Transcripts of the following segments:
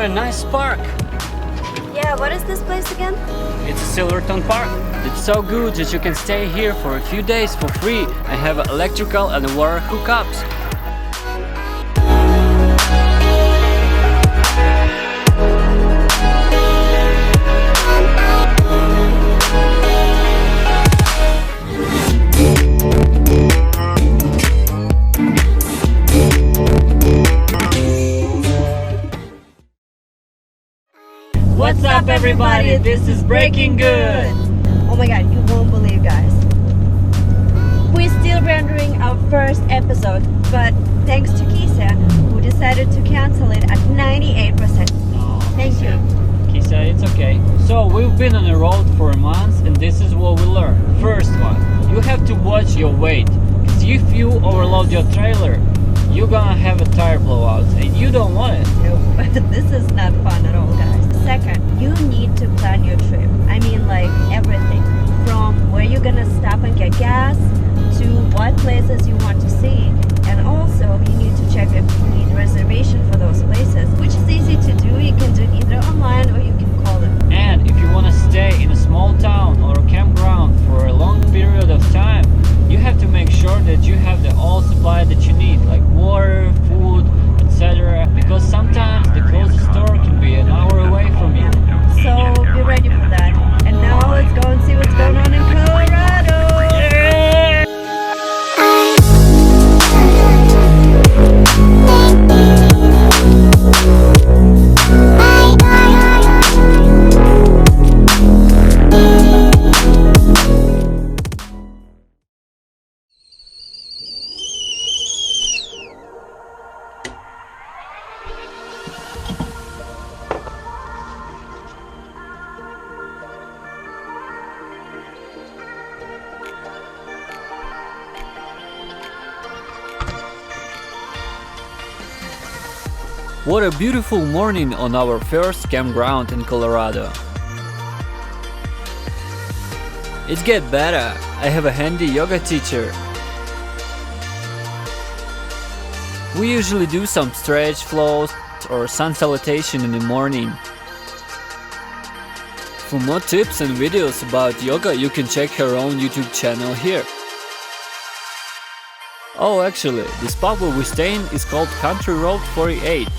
a nice park. Yeah, what is this place again? It's a Silverton Park. It's so good that you can stay here for a few days for free and have electrical and water hookups. What's up everybody? This is Breaking Good. Oh my god, you won't believe, guys. We're still rendering our first episode, but thanks to Kisa, who decided to cancel it at 98%. Oh, Thank you. Kisa, it's okay. So we've been on the road for months and this is what we learned. First one, you have to watch your weight. Because if you overload your trailer, you're gonna have a tire blowout and you don't want it. No, this is not fun at all, guys. Second, you need to plan your trip. I mean, like everything. From where you're gonna stop and get gas, to what places you want to see. And also, you need to check if you need reservation for those places, which is easy to do. You can do it either online or you can call them. And if you wanna stay in a small town or a campground for a long period of time, you have to make sure that you have the all supply that you need, like water, food, etc. Because sometimes the closest store can be an hour away from you. So be ready for that. And now let's go and see what's going on in Colorado. What a beautiful morning on our first campground in Colorado. It gets better. I have a handy yoga teacher. We usually do some stretch flows or sun salutation in the morning. For more tips and videos about yoga, you can check her own YouTube channel here. Oh, actually, the spot where we stay in is called Country Road 48.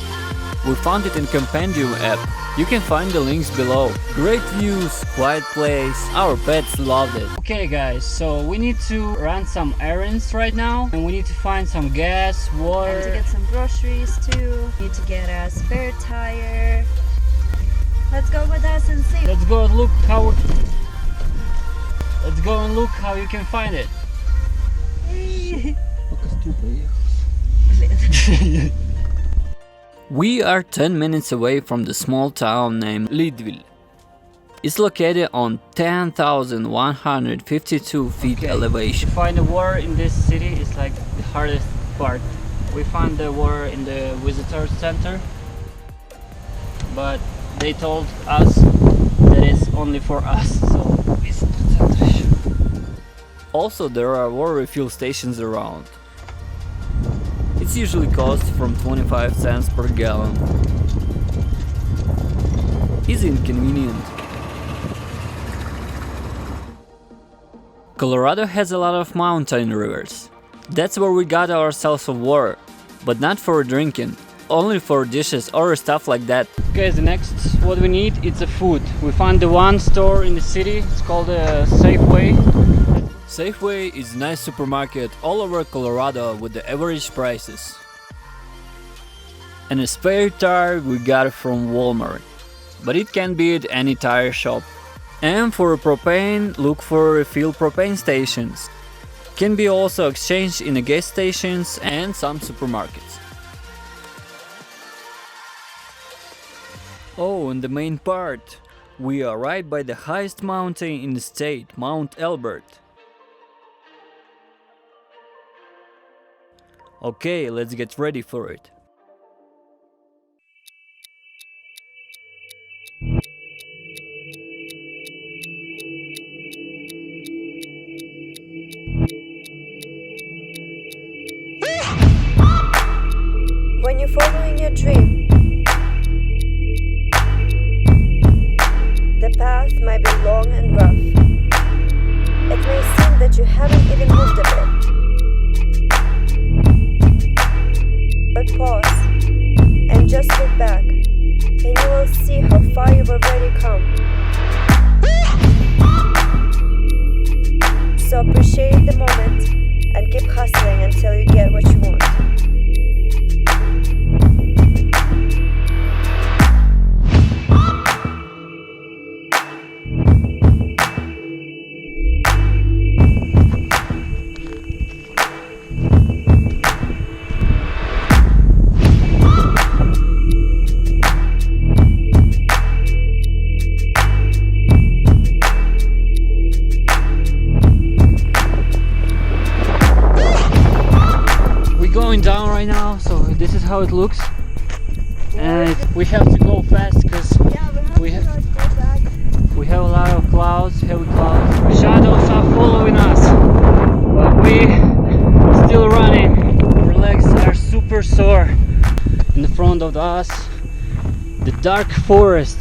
We found it in Compendium app. You can find the links below. Great views, quiet place, our pets loved it. Okay guys, so we need to run some errands right now and we need to find some gas, water. And to get some groceries too. Need to get a spare tire. Let's go with us and see. Let's go and look how you can find it. We are 10 minutes away from the small town named Leadville. It's located on 10,152 feet elevation. To find the water in this city is like the hardest part. We found the water in the visitor center, but they told us that it's only for us, so visitor center. Also, there are water refill stations around. It's usually costs from 25 cents per gallon. It's inconvenient. Colorado has a lot of mountain rivers. That's where we got ourselves of water, but not for drinking, only for dishes or stuff like that. Okay, the next what we need is the food. We found the one store in the city, it's called Safeway. Safeway is a nice supermarket all over Colorado with the average prices. And a spare tire we got from Walmart, but it can be at any tire shop. And for propane, look for refill propane stations. Can be also exchanged in the gas stations and some supermarkets. Oh, and the main part. We are right by the highest mountain in the state, Mount Elbert. Okay, let's get ready for it. When you're following your dream, come. So appreciate the moment and keep hustling until you get what you want. Going down right now, so this is how it looks, and we have to go fast because we have a lot of clouds, heavy clouds. Shadows are following us, but we still running. Our legs are super sore. In the front of us, the dark forest.